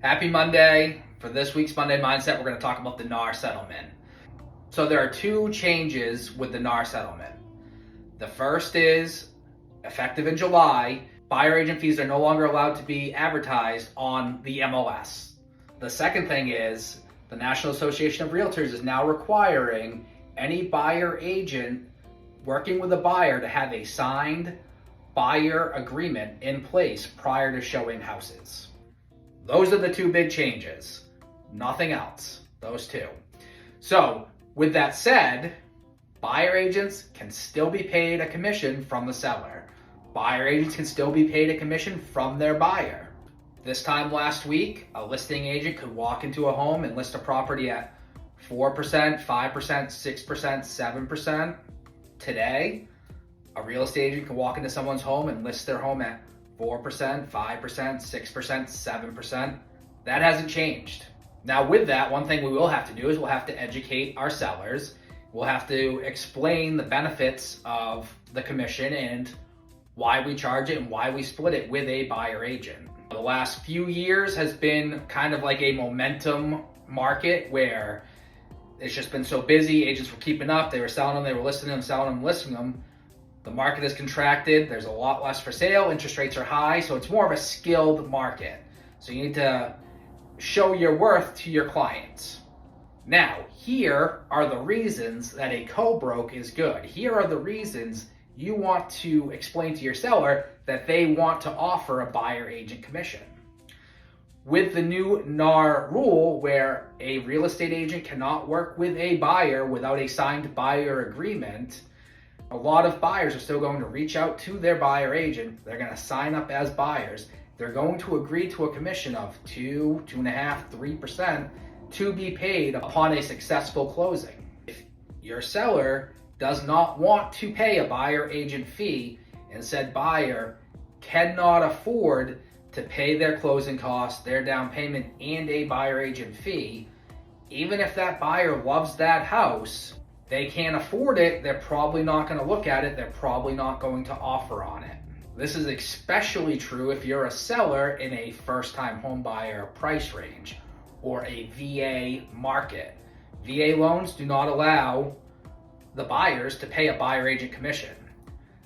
Happy Monday. For this week's Monday Mindset, we're going to talk about the NAR settlement. So there are two changes with the NAR settlement. The first is, effective in July, buyer agent fees are no longer allowed to be advertised on the MLS. The second thing is, the National Association of Realtors is now requiring any buyer agent working with a buyer to have a signed buyer agreement in place prior to showing houses. Those are the two big changes. Nothing else. Those two. So, with that said, buyer agents can still be paid a commission from the seller. Buyer agents can still be paid a commission from their buyer. This time last week, a listing agent could walk into a home and list a property at 4%, 5%, 6%, 7%. Today, a real estate agent can walk into someone's home and list their home at 4%, 5%, 6%, 7%. That hasn't changed. Now with that, one thing we will have to do is we'll have to educate our sellers. We'll have to explain the benefits of the commission and why we charge it and why we split it with a buyer agent. The last few years has been kind of like a momentum market where it's just been so busy. Agents were keeping up. They were selling them. They were listing them, selling them, listing them. The market has contracted. There's a lot less for sale. Interest rates are high. So it's more of a skilled market. So you need to show your worth to your clients. Now, here are the reasons that a co-broke is good. Here are the reasons you want to explain to your seller that they want to offer a buyer agent commission. With the new NAR rule where a real estate agent cannot work with a buyer without a signed buyer agreement, a lot of buyers are still going to reach out to their buyer agent. They're going to sign up as buyers. They're going to agree to a commission of 2, 2.5%, 3% to be paid upon a successful closing. If your seller does not want to pay a buyer agent fee and said buyer cannot afford to pay their closing costs, their down payment, and a buyer agent fee, even if that buyer loves that house, they can't afford it, they're probably not going to look at it, they're probably not going to offer on it. This is especially true if you're a seller in a first-time home buyer price range or a VA market. VA loans do not allow the buyers to pay a buyer agent commission.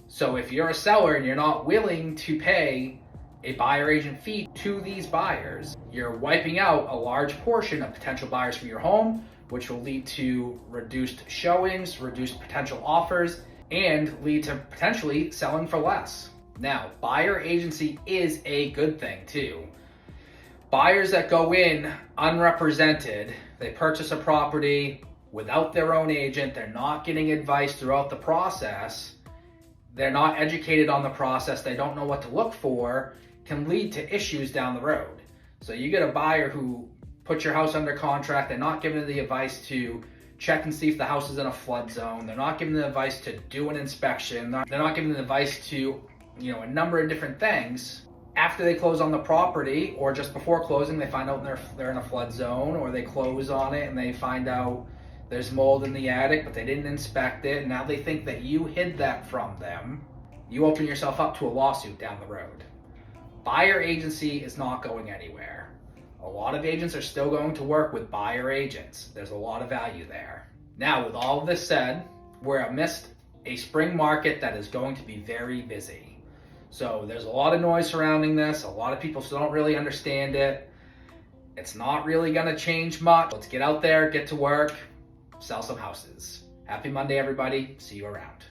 So if you're a seller and you're not willing to pay a buyer agent fee to these buyers, you're wiping out a large portion of potential buyers for your home, which will lead to reduced showings, reduced potential offers, and lead to potentially selling for less. Now, buyer agency is a good thing too. Buyers that go in unrepresented, they purchase a property without their own agent, they're not getting advice throughout the process, they're not educated on the process, they don't know what to look for, can lead to issues down the road. So you get a buyer who put your house under contract, they're not giving the advice to check and see if the house is in a flood zone, they're not giving the advice to do an inspection, they're not giving the advice to, a number of different things. After they close on the property or just before closing, they find out they're in a flood zone, or they close on it and they find out there's mold in the attic, but they didn't inspect it, and now they think that you hid that from them. You open yourself up to a lawsuit down the road. Buyer agency is not going anywhere. A lot of agents are still going to work with buyer agents. There's a lot of value there. Now, with all of this said, we're amidst a spring market that is going to be very busy. So there's a lot of noise surrounding this. A lot of people still don't really understand it. It's not really going to change much. Let's get out there, get to work, sell some houses. Happy Monday, everybody. See you around.